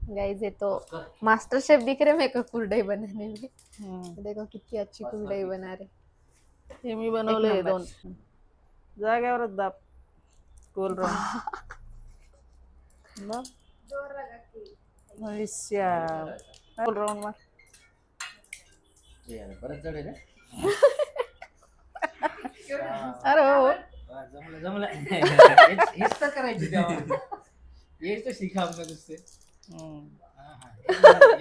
Guys ये तो master chef दिख रहे मेरे को कुरडई बनाने में। देखो कितनी अच्छी कुरडई बना रहे। हे मी एक बनवले नंबर। 2 जाग्यावरच दाब गोल राऊंड दाब मलेशिया गोल राऊंड मार परत जड आहे रे. अरे हो जमलं जमलं. हेच तर करायची तेव्हा. हेच तर शिका आपलं नुसते.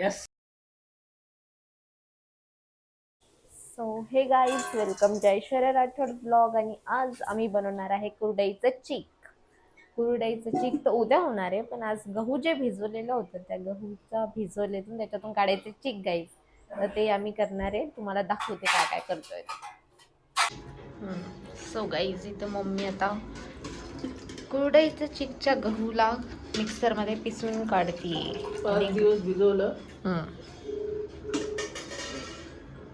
यस. सो हे गाईज वेलकम जय ऐश्वर्या राठोड ब्लॉग आणि आज आम्ही बनवणार आहे कुरडईचं चीक. कुरडईचं चीक तर उद्या होणार आहे, पण आज गहू जे भिजवलेलं होतं त्या गहूचा भिजवलेतून त्याच्यातून काढायचे चीक गाईज. तर ते आम्ही करणार आहे, तुम्हाला दाखवते काय काय करतोय. सो गाईज इथं मम्मी आता कुरडईचं चीकच्या गहूला मिक्सरमध्ये पिसून काढतीये. 5 दिवस भिजवलं.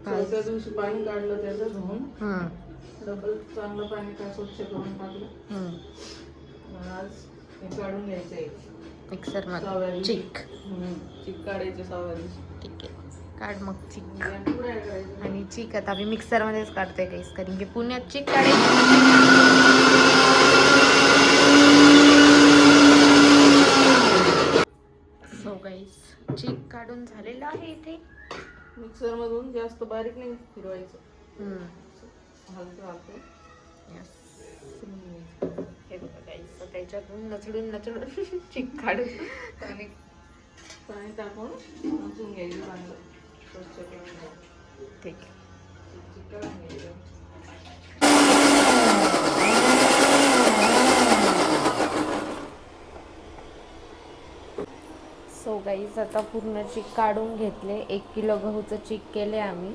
चौथ्या दिवशी पाणी काढलं त्याचं धुवून डबल चांगलं पाणी काय स्वच्छ करून टाकलं. आज हे काढून घ्यायचं आहे मिक्सरमध्ये चीक चिक काढायचे 6व्या दिवशी. ठीक आहे, काढ मग चीक. पुढे काय करायचं आणि चीक आता आम्ही मिक्सरमध्येच काढतोय गाईस, कारण की पुण्यात चीक काढायची. सो गाईस चीक काढून झालेलं आहे इथे. मिक्सर मधून जास्त बारीक नाही फिरवायचं. हलकं हलकं यस. हे बघा गाईस, त्याच्यातून नचडून नचडून चीक काढून पाणी पाणी टाकून नचून घ्यायचं चांगलं स्वच्छ करून घ्यायचं. ठीक आहे. चिक काढून घ्यायचं. सो गाईज आता पूर्ण चीक काढून घेतले. 1 किलो गहूचं चीक केले आम्ही.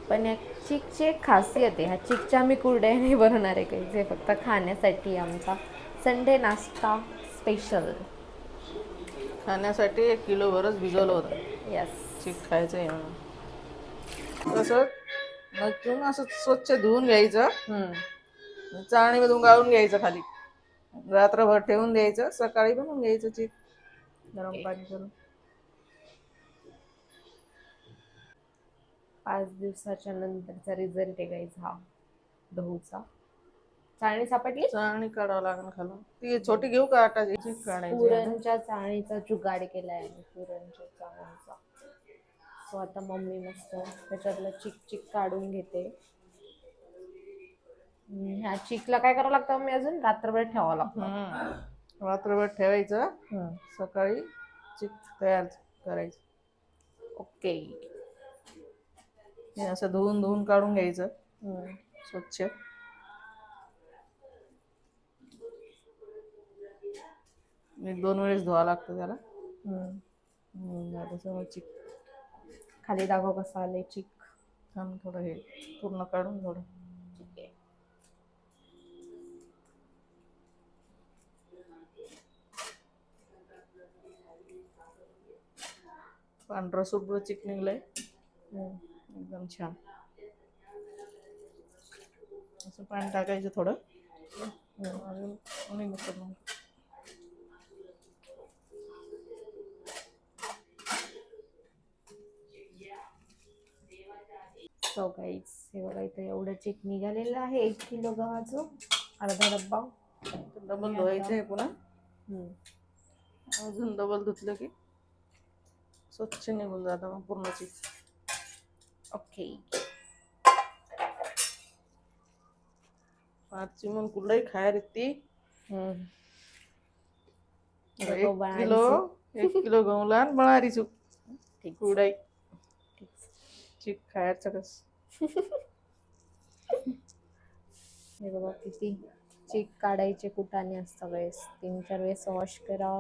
पण या चीकची एक खासियत आहे, ह्या चीकच्या आम्ही कुरडया नाही बनवणार आहे काही, जे फक्त खाण्यासाठी आमचा संडे नाश्ता स्पेशल. खाण्यासाठी 1 किलो भरच भिजवलं होतं. यस. चीक खायचं आहे म्हणून. तसं नचून असं स्वच्छ धुवून घ्यायचं. चाळणीमधून गाळून घ्यायचं खाली. रात्रभर ठेवून द्यायचं, सकाळी बनवून घ्यायचं चीक गरम पाणी करून. 5 दिवसाच्या नंतरचा रिझल्ट आहे गाईज हा गहूचा. चाळणी सापडली. चाळणी काढावं लागेल खालून. ती छोटी घेऊ का आटाची? चीक काढायची. पुरणच्या चाळणीचा जुगाड केलाय आम्ही, पुरणच्या चाळणीचा. सो आता मम्मी मस्त त्याच्यातलं चिक चिक काढून घेते. ह्या चिकला काय करावं लागतं मम्मी? अजून रात्रभर ठेवावं लागतं. रात्रभर ठेवायचं, सकाळी चीक तयार करायचं. ओके. हे असं धुवून धुवून काढून घ्यायचं स्वच्छ. 1-2 वेळेस धुवा लागतं त्याला. चिक खाली दाखव कसं आलंय चिक. थांब थोडं हे पूर्ण काढून थोडं. ठीक आहे. पांढरं शुभ्र चिक निघलंय एकदम छान. असं पाणी टाकायचं थोडं. सो गाईज हे बघा इथं एवढं चिक निघालेलं आहे 1 किलो गव्हाचं. अर्धा डब्बा. डबल धुवायचं आहे पुन्हा. अजून डबल धुतलं की स्वच्छ निघून जातं मग पूर्ण चिक. ओके. 5 चिमून कुरडई खायला ती 1 किलो गहूला बळारी चूक कुरडई चिक खायचं कस. हे बघा किती चीक काढायचे कुटाने असतं वेळेस. 3-4 वेळेस वॉश करा,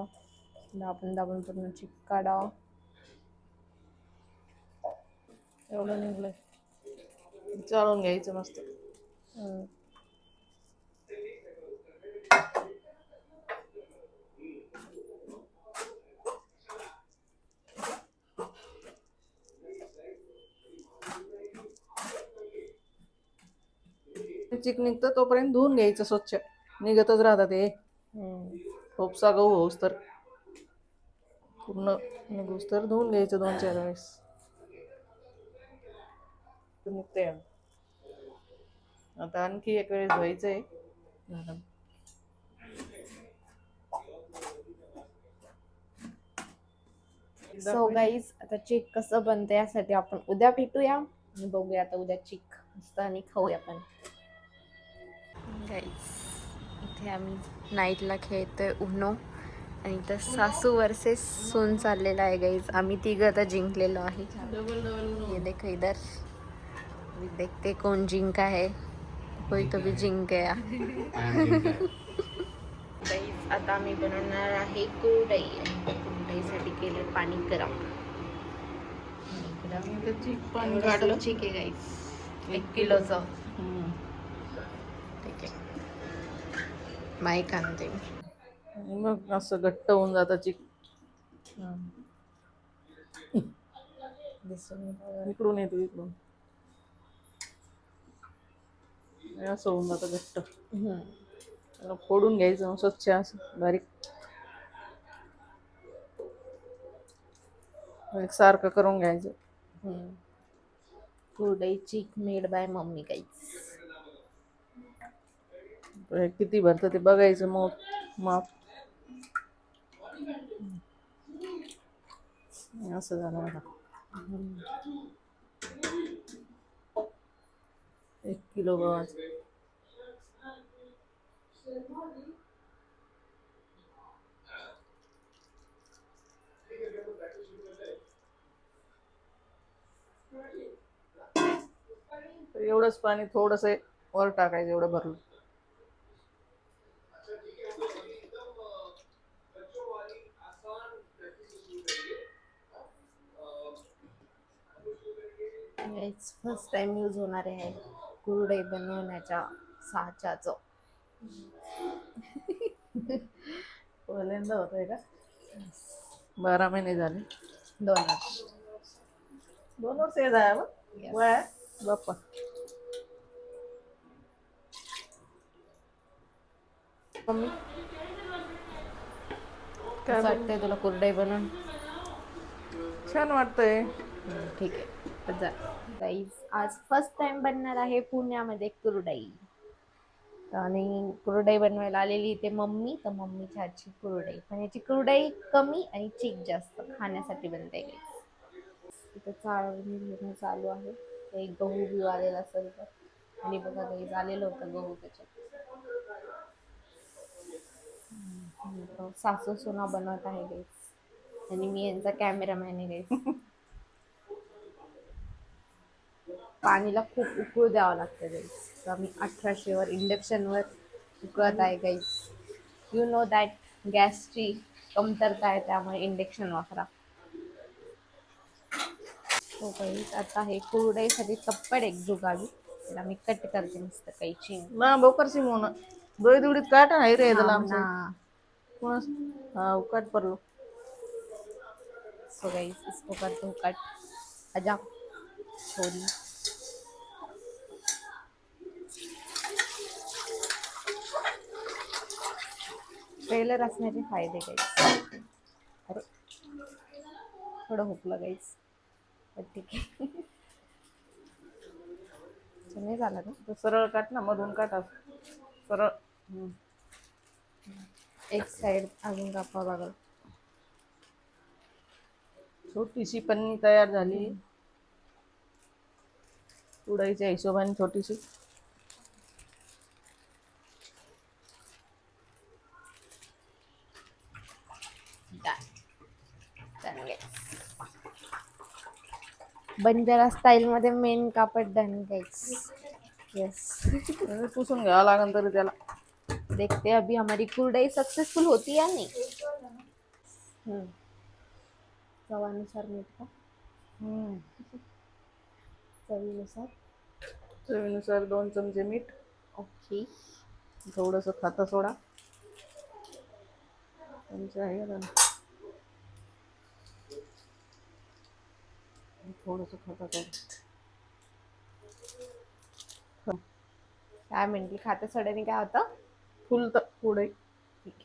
दाबून दाबून पूर्ण चीक काढा. एवढं निघलंय. चाळून घ्यायचं मस्त. चिक निघतं तोपर्यंत धुवून घ्यायचं स्वच्छ. निघतच राहतात ते. खोपसा गहू होऊस तर पूर्ण निघूस तर धुवून घ्यायचं 2-4 वेळेस. निघते. आता आणखी एक वेळेस धुवायचंय. झालं. सो गाईज आता चीक कसं बनतं यासाठी आपण उद्या भेटूया आणि बघूया आता उद्या चीक मस्त आणि खाऊया आपण. गाईज इथे आम्ही नाईटला खेळतोय उनो आणि तर सासू वर्सेस सून चाललेला आहे गाईज. आम्ही तिघं आता जिंकलेलो आहे. ये देखो इधर, अभी देखते कौन जिंका है. कोई तो भी जिंक गया. गाईज आता आम्ही बनवणार आहे कुरडई आणि त्या कुरडईसाठी केले पाणी गरम. ते चीक पाणी काढलं. ठीक आहे गाईज, 1 किलोचं. ठीक आहे, माईक आणते मी. आणि मग असं घट्ट होऊन जातं चीक. इकडून येतो इकडून. असं होऊन जातं घट्ट. त्याला फोडून घ्यायचं मग स्वच्छ असं बारीक. एकसारखं करून घ्यायचं. कुरडई चीक मेड बाय मम्मी गाईज. किती भरतं ते बघायचं मग माप. असं झालं बघा. 1 किलो गव्हाचं. एवढंच पाणी थोडस वर टाकायचं एवढं भरलं. फर्स्ट टाइम यूज होणार आहे कुरडई बनवण्याच्या साच्याचं. पहिल्यांदा होतंय का? 12 महिने झाले. 2 वर्ष. 2 वर्ष हे झालं Yes. वय बाप्पा. मम्मी काय कसं वाटतंय तुला कुरडई बनवून? छान वाटतंय. ठीक आहे जा. गाईज आज फर्स्ट टाइम बनणार आहे पुण्यामध्ये कुरडई. आणि कुरडई बनवायला आलेली इथे मम्मी, तर मम्मीच्या हातची कुरडई. पण याची कुरडई कमी आणि चीक जास्त खाण्यासाठी बनते गाईज. इथं चाळून चालू आहे. एक गहू बिऊ आलेला असेल तर. आणि बघा गाईज आलेलं होतं गहू त्याच्यात. सासू सोना बनवत आहे गाईज आणि मी यांचा कॅमेरामॅन आहे गाईज. पाणीला खूप उकळू द्यावं लागतं गाईज. तर आम्ही 1800 वर इंडक्शनवर उकळत आहे गाईज. यू नो दॅट गॅसची कमतरता आहे त्यामुळे इंडक्शन वापरा. हो गाईज आता हे कुरडईसाठी तप्पड एक जुगावी. तर आम्ही कट करते मस्त कैची. ना बोकरची मोन दोई दुडीत काट आहे रे इथं लांबचं. कोण हा उकाट पडलो. सो गाइस इसको करते हूँ कट. आजा छोरी. ट्रेलर असण्याचे फायदे गाईस. अरे थोडं हुकलं गाईस, पण ठीक आहे. नाही झालं ना. सरळ काट ना, मधून काट सरळ. एक साइड अजून कापावं लागल. छोटीशी पन्नी तयार झाली. कुरडईच्या हिशोबाने छोटीशी. बंजारा स्टाईल मध्ये मेन कापड डन गाइस. यस. पुसून घ्यावं लागेल तरी त्याला. देखते अभी हमारी कुरडई सक्सेसफुल होती या नहीं. चवानुसार मीठ का. चवीनुसार. चवीनुसार 2 चमचे मीठ. ओके. थोडस खाता सोडा. चमचा आहे का थोडस खाता सोडा. काय म्हटली खात्या सोड्याने काय होतं? फुलत कुरडई. ठीक आहे.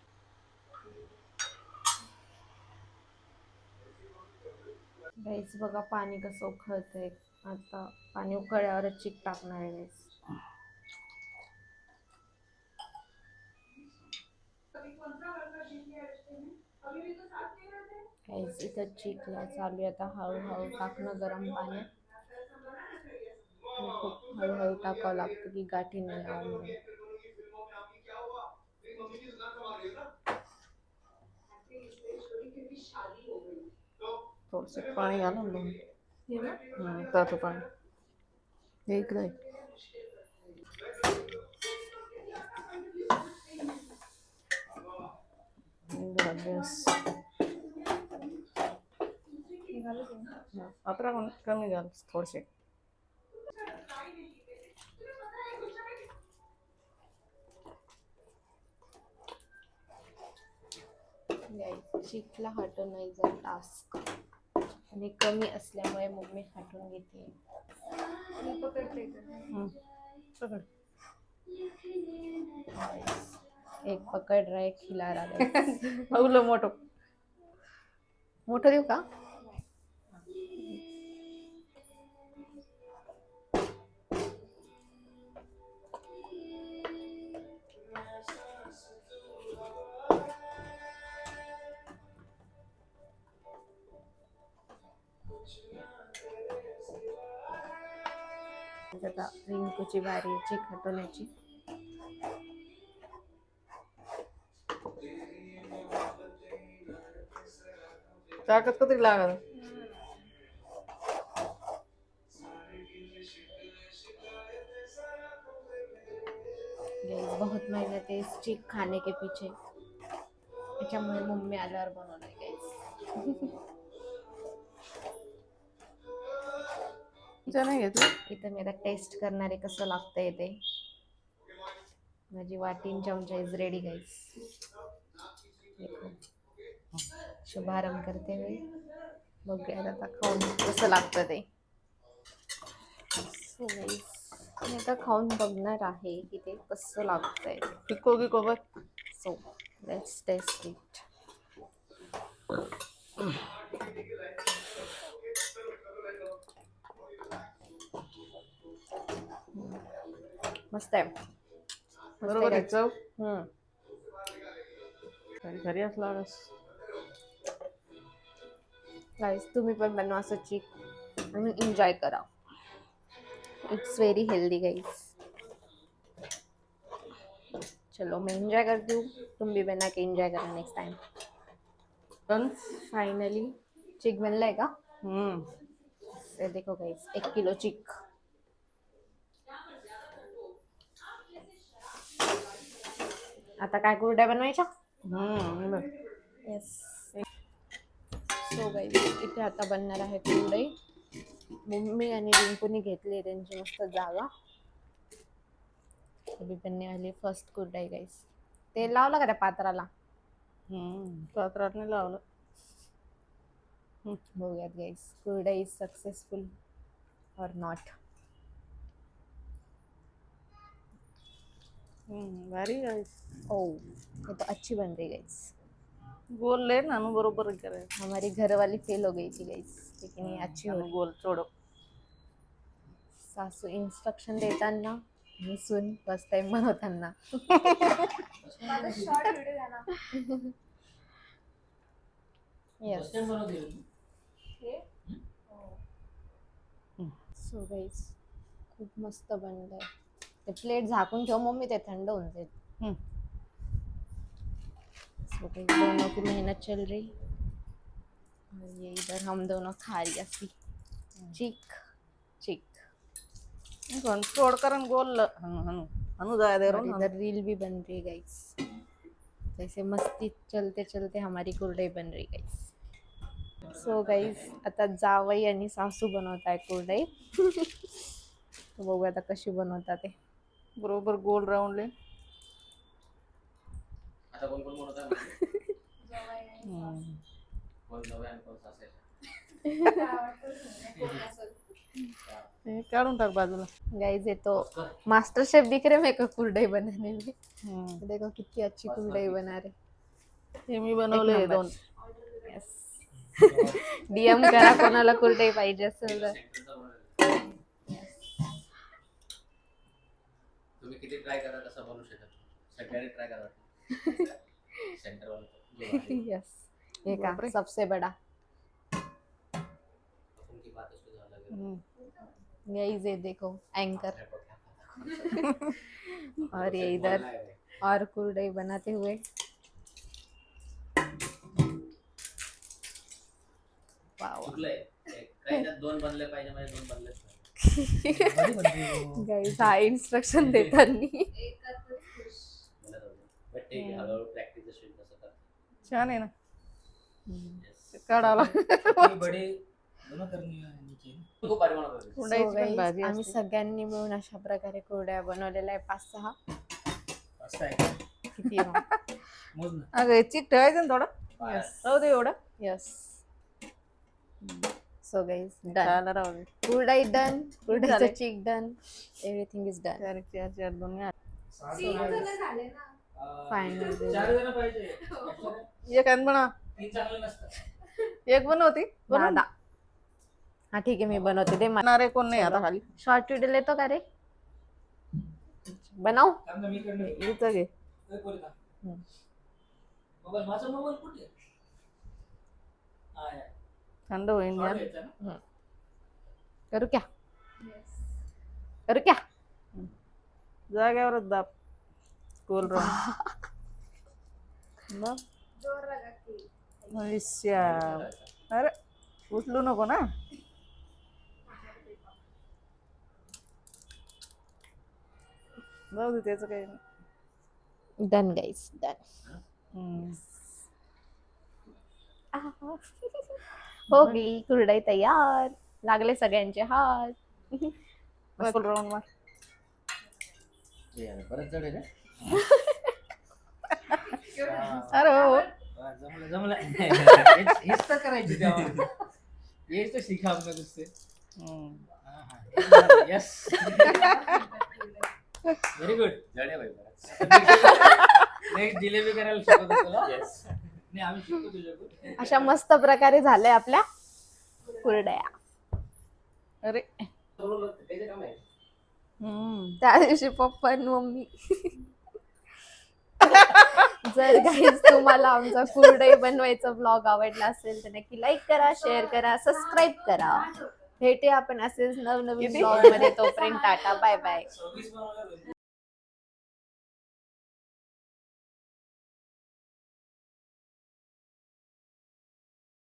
गाईस बघा पाणी कसं उकळतंय. आता पाणी उकळल्यावरच चीक टाकणार आहे गाईस. गाईस इथं चीकला चालू आहे आता हळूहळू टाकणं गरम पाण्यात. आणि खूप हळूहळू टाकावं लागतं की गाठी नाही यावं म्हणून. थोडस पाणी घालून लावून. हे बघ. तातं पाणी हे इकडे आहे. गॅस हे घालू दे. आता कमी घाल थोडेसे. चीकला हटवण्याचा टास्क आणि कमी असल्यामुळे मम्मी हटवून घेते. पकड. एक पकड रहा है खिला रहा है. अवलं मोठं. मोठं देऊ का? आता रिंकूची बारी आहे चीक हटवण्याची. ताकद कधी लागल. गाइस बहुत मेहनत है इस चीक खाने के पीछे. त्याच्यामुळे मम्मी आल्यावर बनवलंय गाइस. नाही घेतलं. इथं मी आता टेस्ट करणारे कसं लागतंय ते. माझी वाटीन चमचा इज रेडी गाइस. देखो शुभारंभ करते हुए बघूया आता खाऊन कसं लागतं ते. सो गाइस मी आता खाऊन बघणार आहे की ते कसं लागतंय. टिको गिको बघ. So let's test it. मस्त आहे. बरोबर आहे चव. घरी असला गाइस तुम्ही पण बनवा असं चीक आणि एन्जॉय करा. It's very healthy guys. चलो मैं एंजॉय करती हूँ, तुम भी बना के एंजॉय करना नेक्स्ट टाइम. पण फाइनली चिक बनलाय का? ये देखो गाइस 1 किलो चिक. आता काय कुरड्या बनवायच्या? येस. सो गाइस इथे आता बनणार आहे कुरडई. मम्मी आणि रिंकूने घेतली त्यांची मस्त जागा. अभी बनने वाली फर्स्ट कुरडई गाइस. तेल लावलं का त्या पात्राला? पात्रात नाही लावलं. बघूयात गाइस कुरडई सक्सेसफुल और नॉट. भारी गाइस. ओह ये तो अच्छी बन रही गाइस. गोल ले ना बरोबर करे. हमारी घर वाली फेल हो गई थी गाइस लेकिन ये अच्छी हो रही. गोल छोड़ो. सासू इंस्ट्रक्शन देताना आणि सून फर्स्ट टाइम बनवताना. येस. सो गाइस खूप मस्त बनलंय. ते प्लेट झाकून ठेव मम्मी ते थंड होऊन जाईल. सो गाइस दोनों की मेहनत चल रही और ये इधर हम दोनों खा रही ऐसी चिक चिक. छोड़ कर गोल हनु जाए दे और इधर रील भी बन रही गाइस. जैसे मस्ती चलते चलते हमारी कुरडई बन रही गाइस. सो गाइस आता जावई आणि सासू बनवत आहे कुरडई. बघूया आता कशी बनवतात ते. बरोबर गोल राऊंड ले. आता कोण कोण बनवत आहे? कोण जावई आणि कोण सासरे? काढून टाक बाजूला. गाइस ये तो मास्टर शेफ दिख रहे मेरे को कुरडई बनाने में. देखो कितनी अच्छी कुरडई बना रहे. हे मी बनवले दोन. यस डीएम करा कोणाला कुरडई पाहिजे असेल तर. तुम्ही किती ट्राय करा तसं बनवू शकत सगळ्यांनी ट्राय करा सेंटर वाला यस ये का बापरे. सबसे बड़ा उनकी बात उसको ज्यादा लगे गाइस ये देखो एंकर और ये इधर और कुरडई बनाते हुए वाव चुकलंय काही ना दोन बनले पाहिजे म्हणजे दोन बनलेच नाही. गाइस हा इन्स्ट्रक्शन देताना मला जाऊ दे. But ठीक आहे हळूहळू प्रॅक्टिस जशी होईल तसं कर. छान आहे ना Yes. काढाला इतनी बड़ी दोनों करनी है नीचे खूप भारी बनवत होती. कुरडईची So पण guys, भाजी आम्ही असते. सगळ्यांनी मिळून अशा प्रकारे कुरड्या बनवलेल्या आहे 5-6 असं आहे किती आहे मग? मोज ना अगं चीक ठेवायचं ना थोडं Yes. राहू दे एवढं यस सो गाइस डन खायला राहू दे कुरडई डन कुरडईचं झाले. चीक डन एव्हरीथिंग इज डन चार चार चार दोन फायनल चार जण पाहिजे एक आणि म्हणा तीन चांगले नसतात एक बनवती दादा हा ठीक आहे मी बनवते दे मला बनवणारे कोण नाही आता खाली शॉर्ट व्हिडिओ येतो का रे बनव थांब ना, मी करणार इथं घे मोबाईल माझा मोबाईल कुठे आहे? हा, आहे. थंड होईन Short यार. घ्यायचा ना? करू क्या करू क्या जाग्यावरच दाब गोल राऊंड अरे उचलू नको ना जाऊ दे त्याचं काही नाही डन गाईस डन हम्म. हो गई कुरडई तयार लागले सगळ्यांचे हात गोल राऊंड मार हे आहे, बरंच जड आहे रे. अरे हो हा, जमलं जमलं हेच तर करायची तेव्हा हेच तर शिका आपलं दुसरे हम्म. यस व्हेरी गुड जड आहे भाई नेक्स्ट जिलेबी करायला शिकवतो तुला येस नाही आम्ही शिकतो तुझ्याकडून अशा मस्त प्रकारे झाल्या आपल्या कुरडया अरे त्याचे काम आहे हम्म. त्या दिवशी पप्पा आणि मम्मी जर गाईज तुम्हाला आमचा कुरडई बनवायचा ब्लॉग आवडला असेल तर नक्की लाईक करा शेअर करा सबस्क्राईब करा भेटे आपण असेच नवनवीन ब्लॉग मध्ये तोपर्यंत टाटा बाय बाय 26 बनवलं